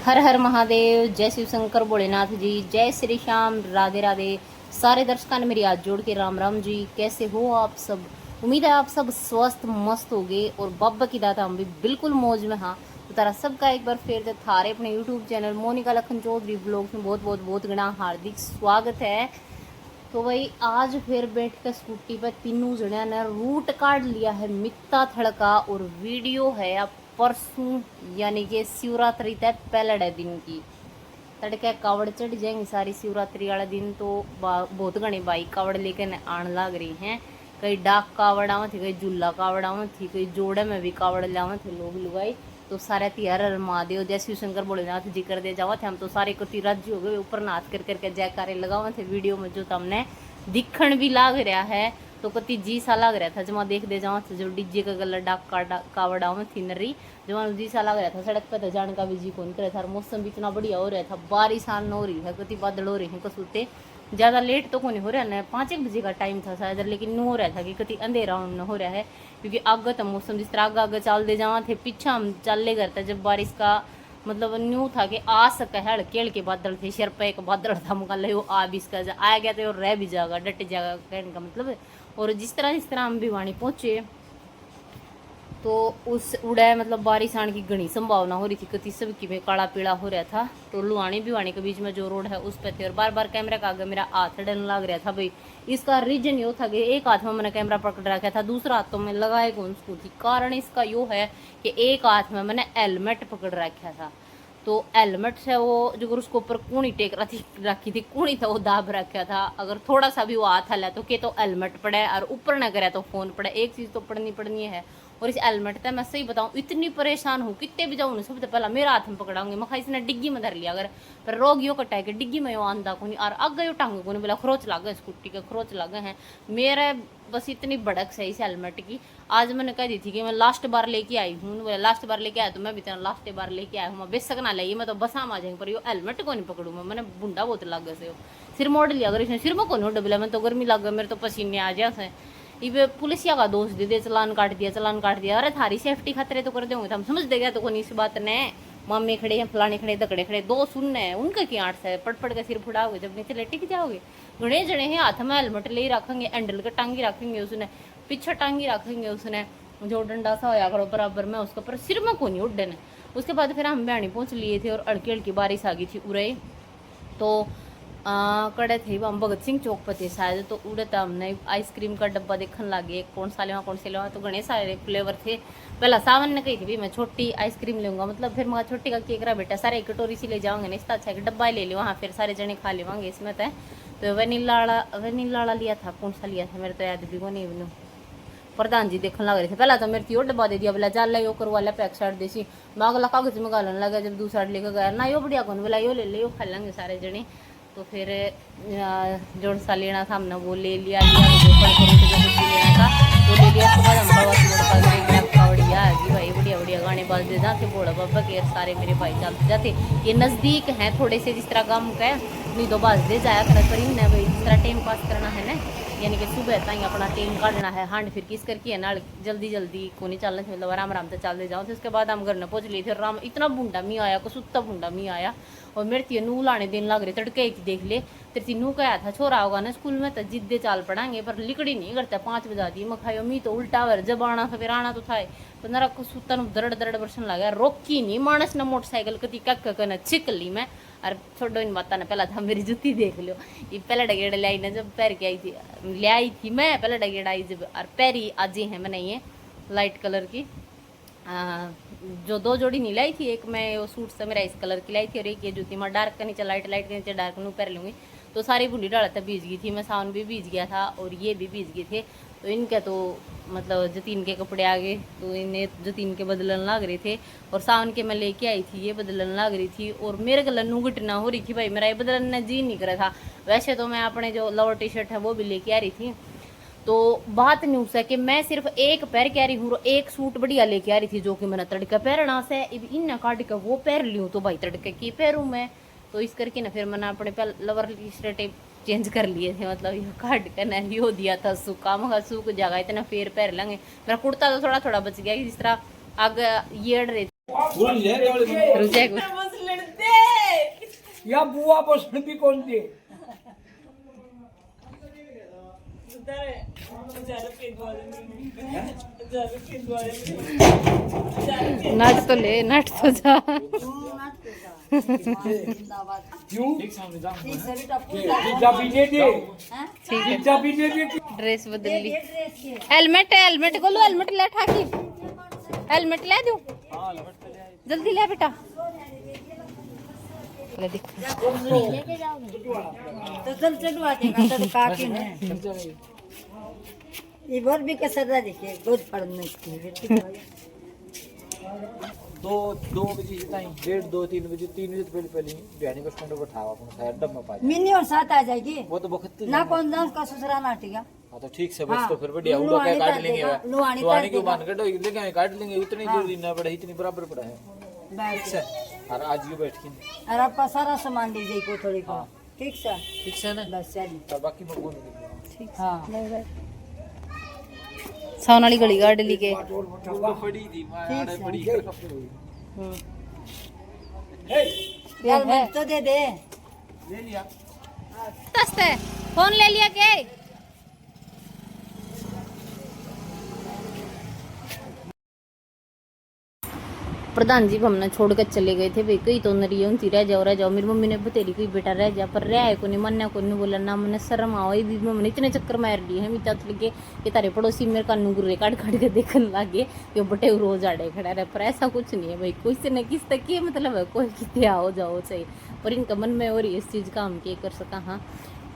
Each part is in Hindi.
हर हर महादेव, जय शिव शंकर भोलेनाथ जी, जय श्री श्याम, राधे राधे। सारे दर्शकों ने मेरी हाथ जोड़ के राम राम जी। कैसे हो आप सब? उम्मीद है आप सब स्वस्थ मस्त हो गए और बाबा की दाता हम भी बिल्कुल मौज में। हाँ, तो तारा सबका एक बार फिर से थारे अपने YouTube channel Monika Lakhan Chaudhary blogs में बहुत बहुत बहुत गणा हार्दिक स्वागत है। तो भाई आज फिर बैठ कर स्कूटी पर तीनों जणिया ने रूट काट लिया है मित्ता थड़का, और वीडियो है अब परसों यानी कि शिवरात्रि तक पहले दिन की। तड़के कावड़ चढ़ जाएंगी सारी शिवरात्रि वाले दिन, तो बहुत घनी बाई कावड़ लेकर आने लग रही हैं। कई डाक कावड़ आवे थे, कई झूला कावड़ आवे थी, कई जोड़े में भी कावड़ लावे थे लोग लुगाई। तो सारे तिहार हर महादेव जय शिव शंकर भोलेनाथ जी कर दे जावा थे। हम तो सारे को राजी हो गए, ऊपर नाच कर करके जयकारे लगावे थे। वीडियो में जो हमने दिखण भी लाग रहा है तो कति जी सा लग रहा था जमा देख दे जावा थे। जो डीजे का गला डाक कावड़ आवे थी नरी, जमा जी सा लग रहा था। सड़क पर तो जाने का भी जी कौन करे था। मौसम भी इतना बढ़िया हो रहा था, बारिश आन हो रही है, कति बादल हो रहे हैं कसुते। ज़्यादा लेट तो कौन हो रहा है, 5-1 बजे का टाइम था शायद, लेकिन न हो रहा था कि कति अंधेरा न हो रहा है। क्योंकि आगे तो मौसम जिस तरह आगे आगे चल दे जावा थे, पीछा हम चल करते जब बारिश का मतलब न्यू था कि आ सके है। हल्के हल्के बादल थे, सिर पे एक बादल था मुका ले आ भी इसका आ गया तो रह भी जाएगा, डट जाएगा कहने का मतलब। और जिस तरह हम भिवानी पहुंचे तो उस उड़े मतलब बारिश आने की घनी संभावना हो रही थी। कति सबकी में काला पीला हो रहा था। तो लुहानी भिवानी के बीच में जो रोड है उस पर थे, और बार बार कैमरा का आगे मेरा हाथ डन लग रहा था। भाई इसका रीजन यो था कि एक हाथ में मैंने कैमरा पकड़ रखा था, दूसरा हाथ तो मैं लगाए कौन उसको थी। कारण इसका यो है कि एक हाथ में मैंने हेलमेट पकड़ रखा था। तो हेलमेट से वो जो उसको ऊपर कूणी टेक रखी थी, कूणी था वो दाब रखा था। अगर थोड़ा सा भी वो हाथ हला तो के तो हेलमेट पड़े, और ऊपर न करे तो फोन पड़े। एक चीज़ तो पड़नी है। और इस हेलमेट तक मैं सही बताऊं इतनी परेशान हूँ, कितने भी जाऊँ सबसे पहला मेरा हाथ में पकड़ाऊंगी। मैं इसने डिग्गी में धर लिया अगर, पर रोगियों कटाए के डिग्गी में आंदा को नहीं, और अग टांग को नहीं बोला खरोच लग गए, स्कूटी के खरोच लग गए हैं मेरे। बस इतनी भड़क सही इस हेलमेट की। आज मैंने कह दी थी कि मैं लास्ट बार लेके आई हूँ, बोले लास्ट बार लेके आया तो मैं भी तेना लास्ट बार लेके आया हूँ। मैं बेशक ना ले, मैं तो बसा में आ जाएंगे, पर यो हेलमेट को नहीं पकड़ू मैंने बुंडा बहुत लग गए से। सिर मोड़ लिया अगर इसने, सिर में को नहीं डबला, मैं तो गर्मी लग गया, मेरे तो पसीने आ जाए। ये पुलिसिया का दोष दे दे, चलान काट दिया। अरे थारी सेफ्टी खतरे तो कर देंगे, हम समझ देगा तो कोई इस बात ने। मामे खड़े हैं, फलाने खड़े, दकड़े खड़े, दो सुनने हैं उनका की आठ से पड़ के सिर फुड़ाओगे जब नीचे लेटे जाओगे। घने जने हैं हाथ में हेलमेट ले रखेंगे, हैंडल का टांगी रखेंगे उसने, पीछे टांगी रखेंगे उसने, जो डंडा सा होया करो बराबर में उसका, पर सिर में को नहीं उड्डन। उसके बाद फिर हम बयानी पहुंच लिए थे और हल्की हल्की बारिश आ गई थी उड़े। तो कड़े थे हम भगत सिंह चौक पर थे शायद, तो उड़े था हमने आइसक्रीम का डब्बा देखने लगे कौन सा लेवा, तो घने सारे फ्लेवर थे। पहला सावन ने कही थी भी मैं छोटी आइसक्रीम लूँगा, मतलब फिर मैं छोटी का केक रहा बेटा, सारे एक कटोरी सी ले जाओगे ना, इसका अच्छा एक डब्बा ही ले लो वहाँ, फिर सारे जने खा लेवांगे इसमें तय। तो वनीला वाला लिया था, कौन सा लिया था मेरे तो याद भी को नहीं बनू। प्रधान जी देखने लग रहे थे, पहला तो मेरे थी डब्बा दे दिया, बोला जाल यो करवा लिया पैक साइड देसी। मैं अगला कागज में गालन लगा, जब दूसरा लेकर गया ना यो बढ़िया कौन, बोला यो ले ले, यो खा लेंगे सारे जने। तो फिर जोड़ सा लेना था हमने वो ले लिया लेना था वो ले लिया। उसके बाद हम बढ़िया भाई बढ़िया बढ़िया गाने बाजते जाते भोला बाबा के, सारे मेरे भाई चलते जाते। ये नज़दीक हैं थोड़े से, जिस तरह गाँव का है नहीं तो बाजते जाया कर करीब ना भाई, जिस तरह टाइम पास करना है ना, यानी कि सुबह तक अपना टाइम काटना है। हांड फिर किस करके है ना, जल्दी जल्दी को नहीं चलना, मतलब आराम आराम से चलते जाओ। तो उसके बाद हम घर में पहुँच लिए थे। राम इतना बूंदा मी आया, कसुत्ता बूंदा मी आया, और मेरे तीन नू लाने दिन लग रहे तड़के एक देख ले। तेरे तीनू कहा था छोरा होगा ना स्कूल में तो जिद्दे चाल पड़ांगे, पर लिकड़ी नहीं करता। 5 बजा दी मैं खायो, मी तो उल्टा वर जब आना था फिर आना तो था, तो नरा सुत्ता दरड़ दरड़ बरसन लगा, रोकी नहीं मानस ना मोटरसाइकिल कती कक न छिक ली मैं। और छोड़ो इन बात ना, पहला था मेरी जुत्ती देख लो, ये पहले डगेड़ ले आई ना जब पैर के आई थी, ले आई थी मैं पहले डगेड़ आई जब, और पैरी आज है मैंने ये लाइट कलर की जो 2 जोड़ी नहीं लाई थी, एक मैं वो सूट से मेरा इस कलर की लाई थी, और एक ये जूती मैं डार्क का नीचे लाइट के नीचे डार्क नू पहन लूँगी। तो सारी बूढ़ी डाल तक भीज गई थी, मैं सावन भी भीज गया था और ये भी भीज गए थे। तो इनके तो मतलब जतीन के कपड़े आ गए, तो इन्हें जतीन के बदलन लग रहे थे, और सावन के मैं लेके आई थी ये बदलन लग रही थी, और मेरे गलन नू घटना हो रही थी भाई, मेरा ये बदलन ने जी नहीं करा था। वैसे तो मैं अपने जो लोअर टी शर्ट है वो भी लेके आ रही थी। तो बात न्यूज़ है कि मैं सिर्फ एक पैर कह रही हूँ, एक सूट बढ़िया लेके आ रही थी जो कि मैंने तड़का पहनना से, इन काट के वो पहन ली हूँ, तो भाई तड़के की पैरूँ मैं। तो इस करके ना फिर मैंने अपने लवर टी शर्ट चेंज कर लिए थे, मतलब ये काट कर ना यो दिया था सूखा, मगर सूख जाएगा इतना फिर पहन लेंगे। मेरा कुर्ता तो थोड़ा बच गया, जिस तरह आग ये अड़ रहे थे या बुआ बसन भी कौन दे नट तो ले, नट तो जा। क्यों पिज्जा भी दे दे, पिज्जा भी दे दे। ड्रेस बदल ली। हेलमेट, हेलमेट खोलो, हेलमेट ले ठाकी, हेलमेट ले दो, जल्दी ले बेटा। ले देख तो चल चलवा देगा तो काकी ने ये बार भी कसर रहा देखिए रोज पढ़ने की 2 बजे ताई 1:30 2-3 बजे 3 बजे पहले पहले बिहानी बस स्टैंड पर ठावा अपन शायद डब में पा मिनी और साथ आ जाएगी वो तो वक्त ना कौन दांस का ससुरा नाटेगा। हां तो ठीक से बस तो फिर बढ़िया उड़ा के काट लेंगे लुआनी के मान कटो लेके काट लेंगे उतनी जरूरी ना पड़ा इतनी बराबर पड़ा है बैठ और आज ये बैठ के और आपका सारा सामान दीजिए को थोड़ी को ठीक से ना बस चलिए तो बाकी मैं बोल दूंगा ठीक हां सावन वाली गली गाड़ ली के पड़ी थी मारे पड़ी यार मैं तो दे दे ले लिया दस्ते फोन ले लिया के प्रधान जी हमने छोड़ कर चले गए थे भाई कई तो नरियों थी रह जाओ। मेरी मम्मी ने बतेरी कोई बेटा रह जा पर रह को नहीं मन्ना को नहीं बोला ना मैंने शर्म आओ भी मम्मी इतने चक्कर मार दिए हैं मिता लगे कि तारे पड़ोसी मेरे कानू गुर्रे काट काट के देखने लगे कि बटे रोज आड़े खड़ा रहे पर ऐसा कुछ नहीं है भाई कोई से न किस तक ये मतलब है कोई कितने आओ जाओ चाहिए पर इनका मन में और इस चीज़ का हम के कर सका। हाँ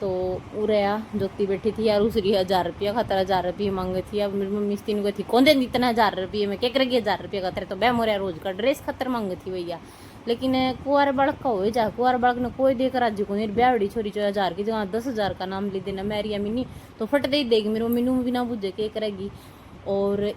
तो उरया जोती बैठी थी यार उसरी 1000 रुपया खातर 1000 रुपये मांगे थी। अब मेरी मम्मी तीन को थी कौन दे इतना 1000 रुपये में क्या करेगी 1000 रुपये खातर तो बै मोरिया रोज का ड्रेस खातर मांगे थी भैया। लेकिन कुआर बालक का हो जा कुआर बालक ने कोई देकर आज को नहीं ब्याहड़ी छोरी 1000 की जगह 10,000 का नाम ले देना मैरिया मिनी तो फट दे देगी मेरी मम्मी भी ना बुझे के करेगी। और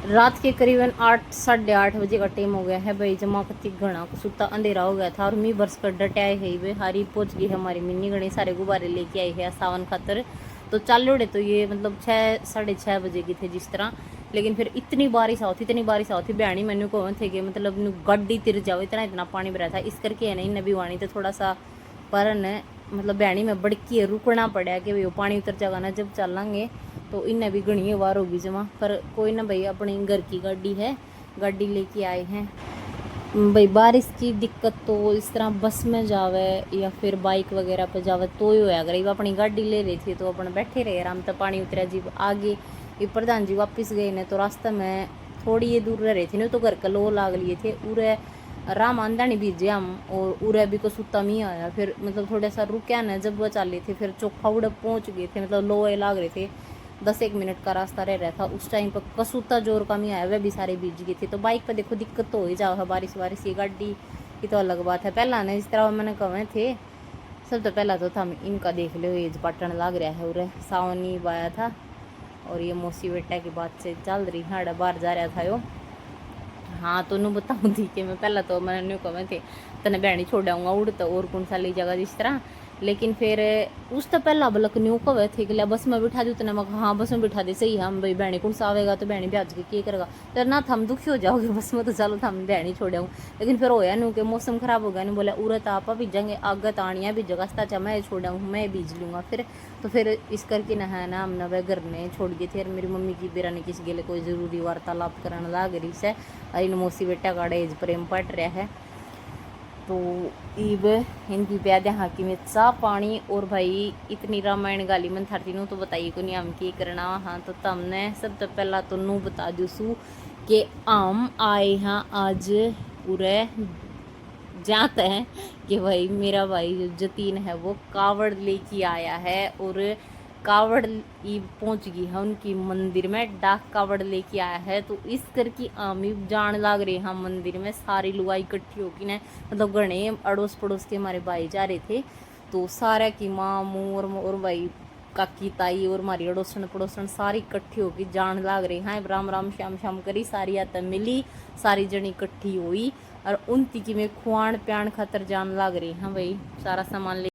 रात के करीबन 8 साढ़े 8 बजे का टाइम हो गया है भाई जमा कति घना सुता अंधेरा हो गया था और मी बरस कर डटे आए है वे हारी पहुंच गई है हमारी मिन्नी घनी सारे गुब्बारे लेके आई है सावन खातर तो चालोड़े तो ये मतलब 6 साढ़े 6 बजे की थे जिस तरह। लेकिन फिर इतनी बारिश आओ थी बयानी मैंने को थे कि मतलब गड्डी तिर जाओ इतना पानी भरा था इस करके है नहीं नबी वाणी तो थोड़ा सा पर मतलब बयानी में बड़की है रुकना पड़ा कि भाई वो पानी उतर जाएगा ना जब चलेंगे तो इन्हें भी घनी बार होगी जमा पर कोई ना भाई अपनी घर की गाड़ी है गाड़ी लेके आए हैं भाई। बारिश की दिक्कत तो इस तरह बस में जावे या फिर बाइक वगैरह पे जावे तो ही होया करे अपनी गाड़ी ले रही थी तो अपन बैठे रहे आराम तक पानी उतरा जी आगे ये प्रधान जी वापस गए ने तो रास्ते में थोड़ी ये दूर रह रहे थे नहीं तो घर का लो लाग लिए थे उरे राम आंदा नहीं बीजे हम और उरे भी को सुता मी आया फिर मतलब थोड़ा सा रुकया ना जब वो चाले थे फिर चौखा उड़े पहुँच गए थे मतलब लोए लाग रहे थे 10-1 मिनट का रास्ता रह रहा था उस टाइम पर कसूता जोर का नहीं आया वह भी सारे बीज गए थे। तो बाइक पर देखो दिक्कत तो हो ही जाओ बारिश वारिश ये गाड़ी की तो अलग बात है। पहला ना जिस तरह मैंने कहे थे सब तो पहला तो था इनका देख लो ये पाटन लग रहा है उरे सावनी बाया था और ये मौसी बेटा की बात से चल रही हाँ बाहर जा रहा था यो। हाँ तो नू बताऊँ थी कि मैं पहला तो मैंने न्यू कहे थे तने बहनी छोड़ आऊँगा उड़ तो और कौन सा ली जगह जिस तरह। लेकिन फिर उस तो पहला बलक न्यू कवे थे कि बस में बिठा दी उतने मैं हाँ बस में बिठा दे सही हम भाई बहनी कौन सा आवेगा तो बहनी ब्याज के क्या करेगा तो ना थम दुखी हो जाओगे बस में तो चलो थम बहनी छोड़ आऊँ। लेकिन फिर होया नू कि मौसम खराब हो गया नहीं बोला उरत आप बीजेंगे आगत आनिया भी जगह चाचा मैं छोड़ आऊँ मैं बीज लूँगा फिर तो इस करके ना है ना हम ना वह घर ने छोड़ गए थे। मेरी मम्मी की बेरा ने किसी गेले कोई ज़रूरी वार्तालाप कराने लाग रही से इन मौसी बेटा का एज प्रेम पट रहा है तो इब इनकी प्यादे हाकी में चा पानी और भाई इतनी रामायण गाली मन थरती नू तो बताइए को नहीं हम की करना। हाँ तो तमने सब तो पहला तो नू बता दूसू कि आम आए हाँ आज पूरे जाते हैं कि भाई मेरा भाई जो जतीन है वो कावड़ लेके आया है और कावड़ पहुंच गई है उनकी मंदिर में डाक कावड़ लेके आया है तो इस करके आमी जान लाग रहे हैं मंदिर में सारी लुगाई इकट्ठी होगी ना मतलब गणे अड़ोस पड़ोस के हमारे भाई जा रहे थे तो सारा की माँ मुँह और भाई काकी ताई और हमारी अड़ोसन पड़ोसन सारी इकट्ठी होगी जान लाग रही हैं राम राम श्याम श्याम करी सारी आता मिली सारी जनी इकट्ठी हुई और उनती की में खुआन प्यान खातर जान लाग रही हैं भाई सारा सामान ले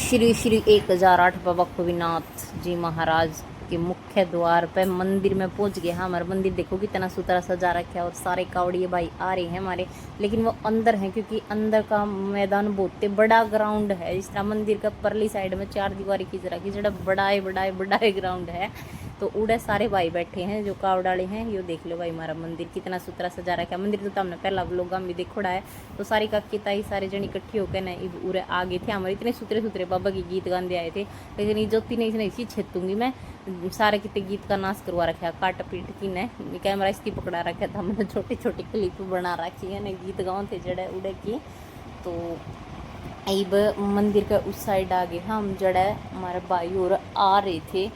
श्री श्री 1008 बाबा खोबीनाथ जी महाराज के मुख्य द्वार पे मंदिर में पहुंच गए। हमारा मंदिर देखो कितना सुथरा सजा रखा है और सारे कावड़िए भाई आ रहे हैं हमारे, लेकिन वो अंदर हैं क्योंकि अंदर का मैदान बहुत बड़ा ग्राउंड है। इस तरह मंदिर का परली साइड में 4 दीवारी की तरह की जड़ा बड़ा ग्राउंड है, तो उड़े सारे भाई बैठे हैं जो कावड़ाले हैं। यो देख लो भाई हमारा मंदिर कितना सुथरा सजा रखा है। मंदिर तो हमने पहला व्लॉग भी देखोड़ा है, तो सारी काकी ताई सारे जन इकट्ठी होकर ना उरे आगे थे हमारे। इतने सुथरे बाबा के गीत गाने आए थे, लेकिन ये ज्योति नहीं इसने इसी छेतूंगी मैं सारे कितने गीत का नाश करवा रखा है। काट पीट की ने कैमरा इसकी पकड़ा रखा था, हमने छोटी छोटी क्लिप बना रखी है ने गीत गाँव थे जड़े उड़े की। तो अब मंदिर का उस साइड आगे हम जड़ा हमारे भाई और आ रहे थे,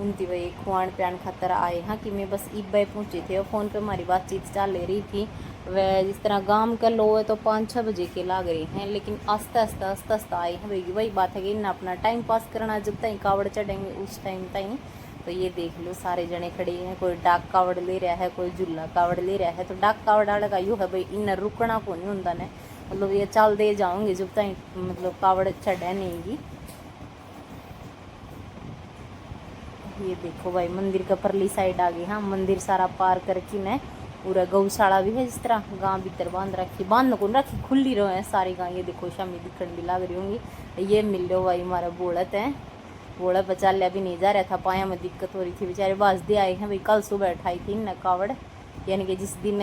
उनकी वही खुआन प्यान खातर आए हाँ कि मैं बस ईब पहुँचे थे और फ़ोन पे हमारी बातचीत चल रही थी। वह जिस तरह गांव का लो है तो 5-6 बजे के लाग रहे हैं, लेकिन आस्ता आस्ता आए हैं। भाई वही बात है कि इन्हें अपना टाइम पास करना, जब तक कावड़ चढ़ेंगे उस टाइम तक। तो ये देख लो सारे जने खड़े हैं, कोई डाक कावड़ ले रहा है, कोई झूला कावड़ ले रहा है। तो डाक कावड़ वाले का यूँ है भाई इन्हें रुकना को नहीं होता ने, मतलब ये चल दे जाओगे जब तक मतलब कावड़ चढ़े नहीं। ये देखो भाई मंदिर का परली साइड आ गई। हाँ मंदिर सारा पार करके न पूरा गौशाला भी है, जिस तरह गांव भीतर बांध रखी, बांध को रखी खुली रहो है सारी गांव। ये देखो शामी दिखण भी लग रही होंगी। ये मिल लो भाई हमारा बोलत है, बोला बचा लिया भी नहीं जा रहा था, पाया में दिक्कत हो रही थी, बेचारे बाज दे आए हैं भाई। कल सुबह उठाई थी न कावड़, यानी कि जिस दिन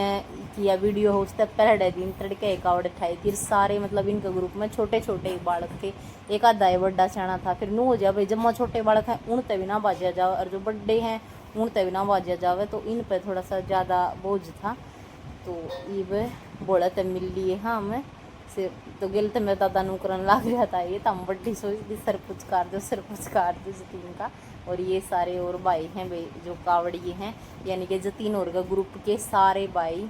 किया वीडियो हो उससे पहले दिन तड़के कावड़ उठाई थी। सारे मतलब इनके ग्रुप में छोटे छोटे बालक थे, एक आधा ही बड़ा सियाना था। फिर नू हो जाए भाई जम्मा छोटे बालक हैं उन तभी ना बाजा जाओ, और जो बड़े हैं उन तभी ना बाजा जावे, तो इन पर थोड़ा सा ज़्यादा बोझ था। तो ये बोला तो मिल लिए हाँ हमें से, तो गिल तो मेरा दादा नू करन लग रहा था। ये तो हम बड्डी सोच दी सर पुचकार दो जतीन का। और ये सारे और भाई हैं भाई जो कावड़िए हैं, यानी कि जतीन और का ग्रुप के सारे भाई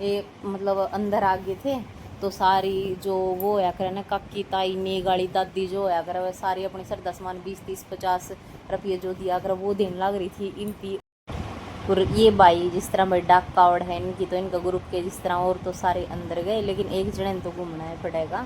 ये मतलब अंदर आ गए थे। तो सारी जो वो होया करे ना काकी ताई नेगाड़ी दादी जो होया करे वह सारी अपनी श्रद्धा सामान 20-30-50 रुपये जो दिया कर वो देने लग रही थी इनकी। और ये भाई जिस तरह भाई डाक कावड़ है इनकी, तो इनका ग्रुप के जिस तरह और तो सारे अंदर गए, लेकिन एक जने तो घूमना है पड़ेगा।